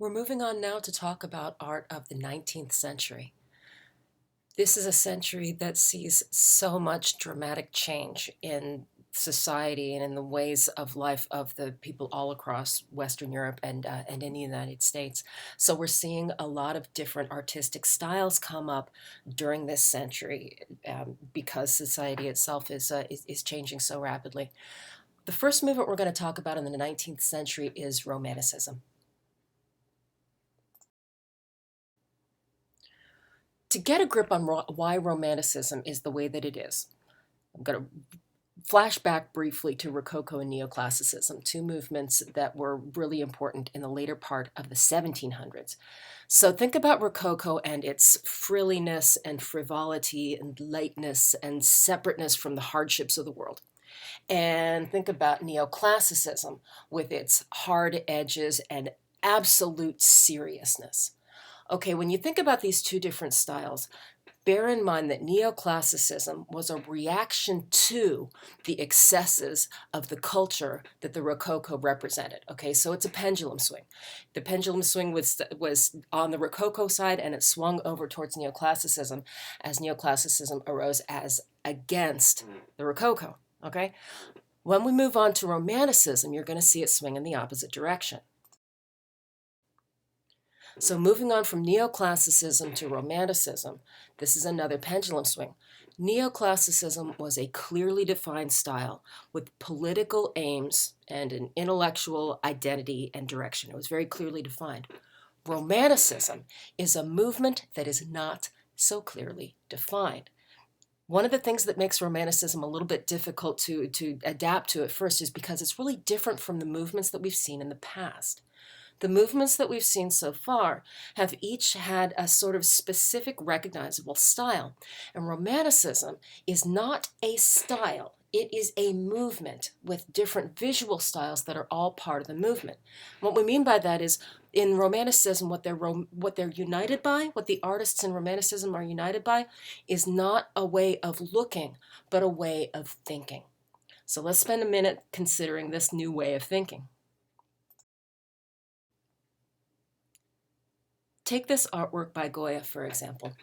We're moving on now to talk about art of the 19th century. This is a century that sees so much dramatic change in society and in the ways of life of the people all across Western Europe and in the United States. So we're seeing a lot of different artistic styles come up during this century because society itself is changing so rapidly. The first movement we're going to talk about in the 19th century is Romanticism. To get a grip on why Romanticism is the way that it is, I'm going to flash back briefly to Rococo and Neoclassicism, two movements that were really important in the later part of the 1700s. So think about Rococo and its frilliness and frivolity and lightness and separateness from the hardships of the world. And think about Neoclassicism with its hard edges and absolute seriousness. Okay, when you think about these two different styles, bear in mind that neoclassicism was a reaction to the excesses of the culture that the Rococo represented. Okay, so it's a pendulum swing. The pendulum swing was on the Rococo side and it swung over towards neoclassicism as neoclassicism arose as against the Rococo. Okay, when we move on to Romanticism, you're going to see it swing in the opposite direction. So moving on from neoclassicism to romanticism, this is another pendulum swing. Neoclassicism was a clearly defined style with political aims and an intellectual identity and direction. It was very clearly defined. Romanticism is a movement that is not so clearly defined. One of the things that makes Romanticism a little bit difficult to adapt to at first is because it's really different from the movements that we've seen in the past. The movements that we've seen so far have each had a sort of specific recognizable style. And Romanticism is not a style. It is a movement with different visual styles that are all part of the movement. What we mean by that is in Romanticism, what they're united by, what the artists in Romanticism are united by, is not a way of looking, but a way of thinking. So let's spend a minute considering this new way of thinking. Take this artwork by Goya, for example.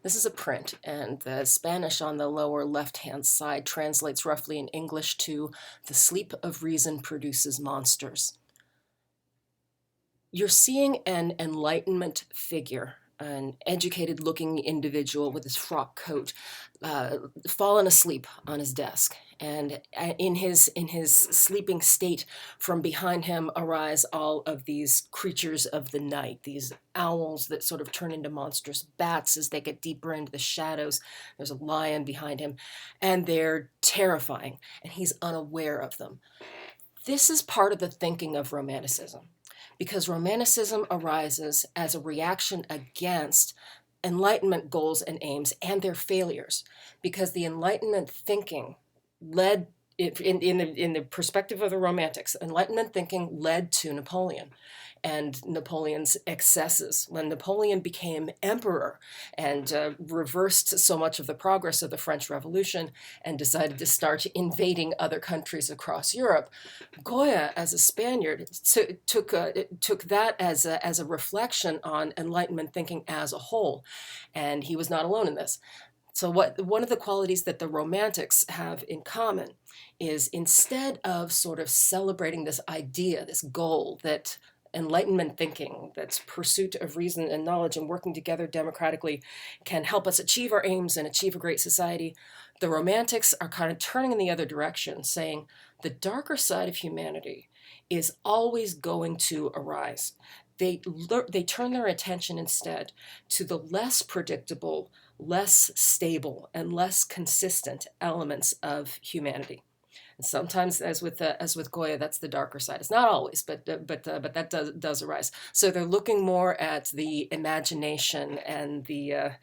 This is a print, and the Spanish on the lower left-hand side translates roughly in English to, "The sleep of reason produces monsters." You're seeing an Enlightenment figure, an educated-looking individual with his frock coat, fallen asleep on his desk. And in his sleeping state, from behind him arise all of these creatures of the night, these owls that sort of turn into monstrous bats as they get deeper into the shadows. There's a lion behind him, and they're terrifying, and he's unaware of them. This is part of the thinking of Romanticism, because Romanticism arises as a reaction against Enlightenment goals and aims and their failures, because the Enlightenment thinking led, in the perspective of the Romantics, Enlightenment thinking led to Napoleon and Napoleon's excesses. When Napoleon became emperor and reversed so much of the progress of the French Revolution and decided to start invading other countries across Europe, Goya, as a Spaniard, took that as a reflection on Enlightenment thinking as a whole, and he was not alone in this. So one of the qualities that the Romantics have in common is, instead of sort of celebrating this idea, this goal that Enlightenment thinking, that's pursuit of reason and knowledge and working together democratically, can help us achieve our aims and achieve a great society, the Romantics are kind of turning in the other direction, saying the darker side of humanity is always going to arise. They turn their attention instead to the less predictable, less stable, and less consistent elements of humanity. And sometimes, as with Goya, that's the darker side. It's not always, but that does arise. So they're looking more at the imagination and the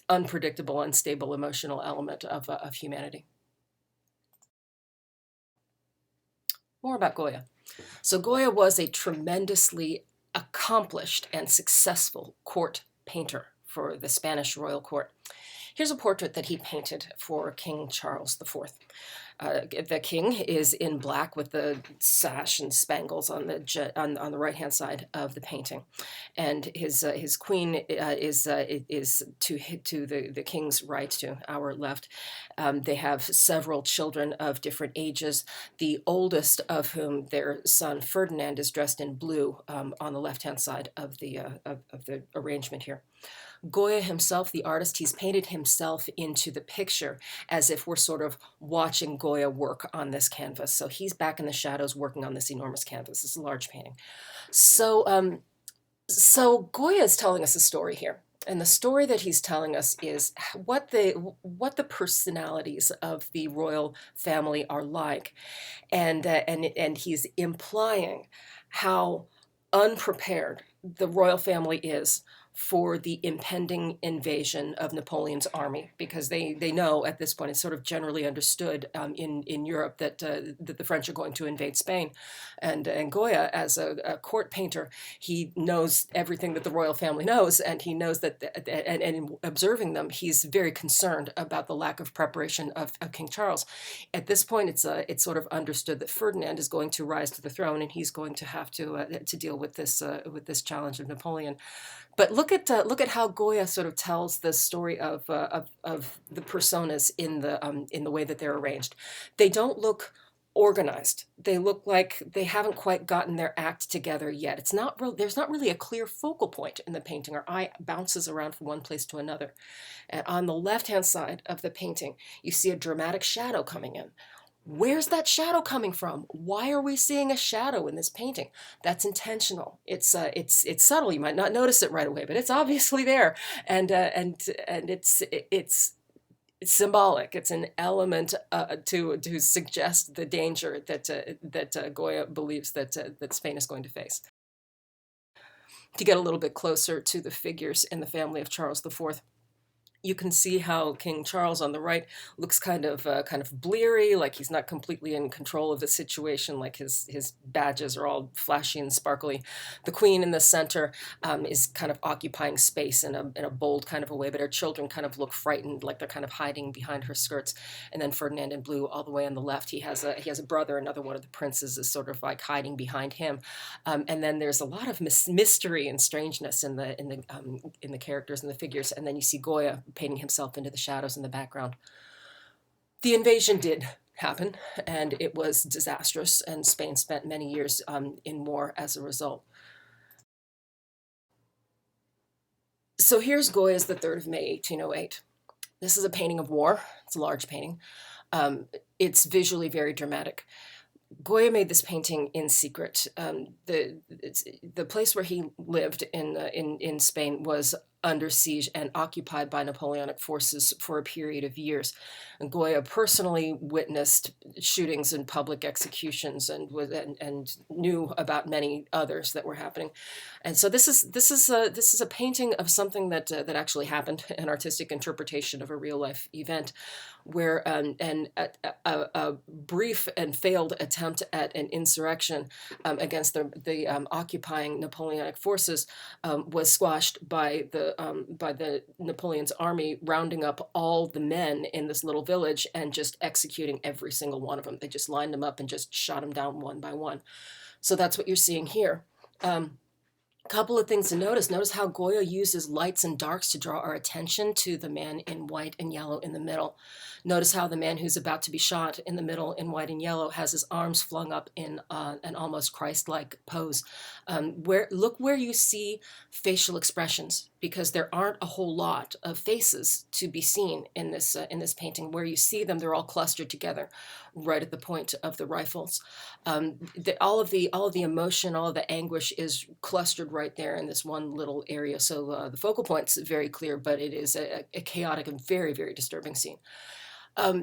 unpredictable, unstable emotional element of humanity. More about Goya. So Goya was a tremendously accomplished and successful court painter for the Spanish royal court. Here's a portrait that he painted for King Charles IV. The king is in black with the sash and spangles on on the right hand side of the painting, and his queen is to the king's right, to our left. They have several children of different ages. The oldest of whom, their son Ferdinand, is dressed in blue on the left hand side of of the arrangement here. Goya himself, the artist, he's painted himself into the picture as if we're sort of watching Goya work on this canvas. So he's back in the shadows working on this enormous canvas. This is a large painting. So, so Goya is telling us a story here. And the story that he's telling us is what the personalities of the royal family are like, and he's implying how unprepared the royal family is for the impending invasion of Napoleon's army, because they know at this point, it's sort of generally understood in Europe that that the French are going to invade Spain, and Goya, as a court painter, he knows everything that the royal family knows, and he knows that and in observing them, he's very concerned about the lack of preparation of King Charles. At this point, it's sort of understood that Ferdinand is going to rise to the throne, and he's going to have to deal with this challenge of Napoleon. But look at how Goya sort of tells the story of the personas in the way that they're arranged. They don't look organized. They look like they haven't quite gotten their act together yet. It's not real, there's not really a clear focal point in the painting. Our eye bounces around from one place to another. And on the left-hand side of the painting, you see a dramatic shadow coming in. Where's that shadow coming from? Why are we seeing a shadow in this painting? That's intentional. It's subtle. You might not notice it right away, but it's obviously there, and it's symbolic. It's an element to suggest the danger that Goya believes that Spain is going to face. To get a little bit closer to the figures in the family of Charles IV, you can see how King Charles on the right looks kind of bleary, like he's not completely in control of the situation, like his badges are all flashy and sparkly. The Queen in the center is kind of occupying space in a bold kind of a way, but her children kind of look frightened, like they're kind of hiding behind her skirts. And then Ferdinand in blue, all the way on the left, he has a brother, another one of the princes is sort of like hiding behind him. And then there's a lot of mystery and strangeness in the characters and the figures. And then you see Goya painting himself into the shadows in the background. The invasion did happen, and it was disastrous, and Spain spent many years in war as a result. So here's Goya's The 3rd of May, 1808. This is a painting of war. It's a large painting. It's visually very dramatic. Goya made this painting in secret. The place where he lived in Spain was under siege and occupied by Napoleonic forces for a period of years. And Goya personally witnessed shootings and public executions, and knew about many others that were happening. And so this is a painting of something that actually happened, an artistic interpretation of a real life event, where a brief and failed attempt at an insurrection against the occupying Napoleonic forces was squashed by the Napoleon's army rounding up all the men in this little village and just executing every single one of them. They just lined them up and just shot them down one by one. So that's what you're seeing here. Couple of things to notice. Notice how Goya uses lights and darks to draw our attention to the man in white and yellow in the middle. Notice how the man who's about to be shot in the middle in white and yellow has his arms flung up in an almost Christ-like pose. Look where you see facial expressions, because there aren't a whole lot of faces to be seen in this painting. Where you see them, they're all clustered together, right at the point of the rifles. All of the emotion, all of the anguish is clustered right there in this one little area. So the focal point's very clear, but it is a chaotic and very, very disturbing scene.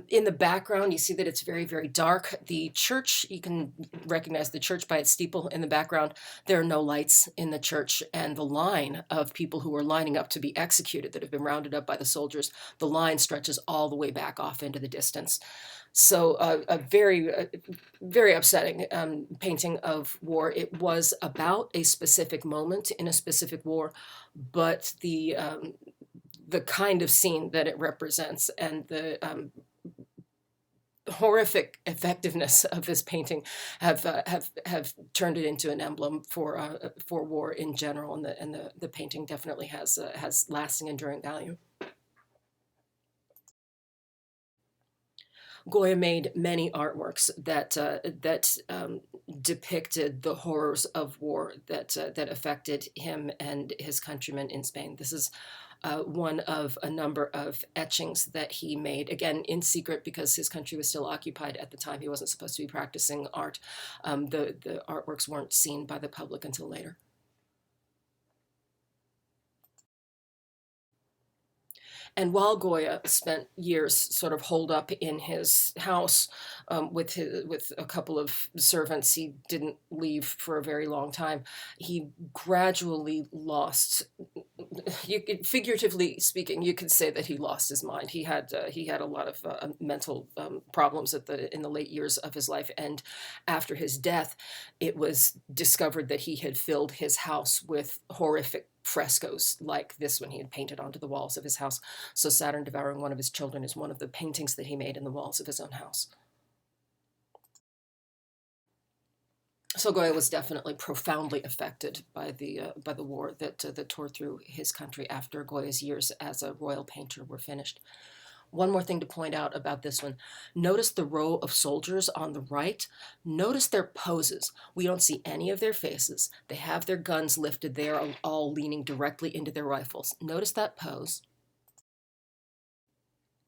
In the background, you see that it's very, very dark. The church, you can recognize the church by its steeple in the background. There are no lights in the church, and the line of people who are lining up to be executed that have been rounded up by the soldiers, the line stretches all the way back off into the distance. So a very, very upsetting painting of war. It was about a specific moment in a specific war, but the kind of scene that it represents and horrific effectiveness of this painting have turned it into an emblem for war in general, and the painting definitely has lasting, enduring value. Goya made many artworks that depicted the horrors of war that affected him and his countrymen in Spain. This is one of a number of etchings that he made, again in secret because his country was still occupied at the time. He wasn't supposed to be practicing art. The artworks weren't seen by the public until later. And while Goya spent years sort of holed up in his house with a couple of servants, he didn't leave for a very long time. He gradually lost. Figuratively speaking, you could say that he lost his mind. He had a lot of mental problems in the late years of his life, and after his death, it was discovered that he had filled his house with horrific frescoes like this one he had painted onto the walls of his house. So Saturn devouring one of his children is one of the paintings that he made in the walls of his own house. So Goya was definitely profoundly affected by the war that tore through his country after Goya's years as a royal painter were finished. One more thing to point out about this one. Notice the row of soldiers on the right. Notice their poses. We don't see any of their faces. They have their guns lifted. They are all leaning directly into their rifles. Notice that pose.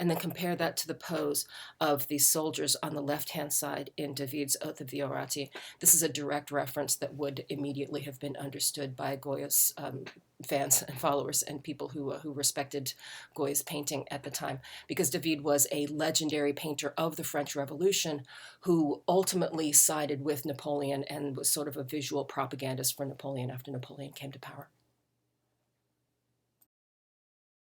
And then compare that to the pose of the soldiers on the left-hand side in David's Oath of the Orati. This is a direct reference that would immediately have been understood by Goya's fans and followers and people who respected Goya's painting at the time, because David was a legendary painter of the French Revolution who ultimately sided with Napoleon and was sort of a visual propagandist for Napoleon after Napoleon came to power.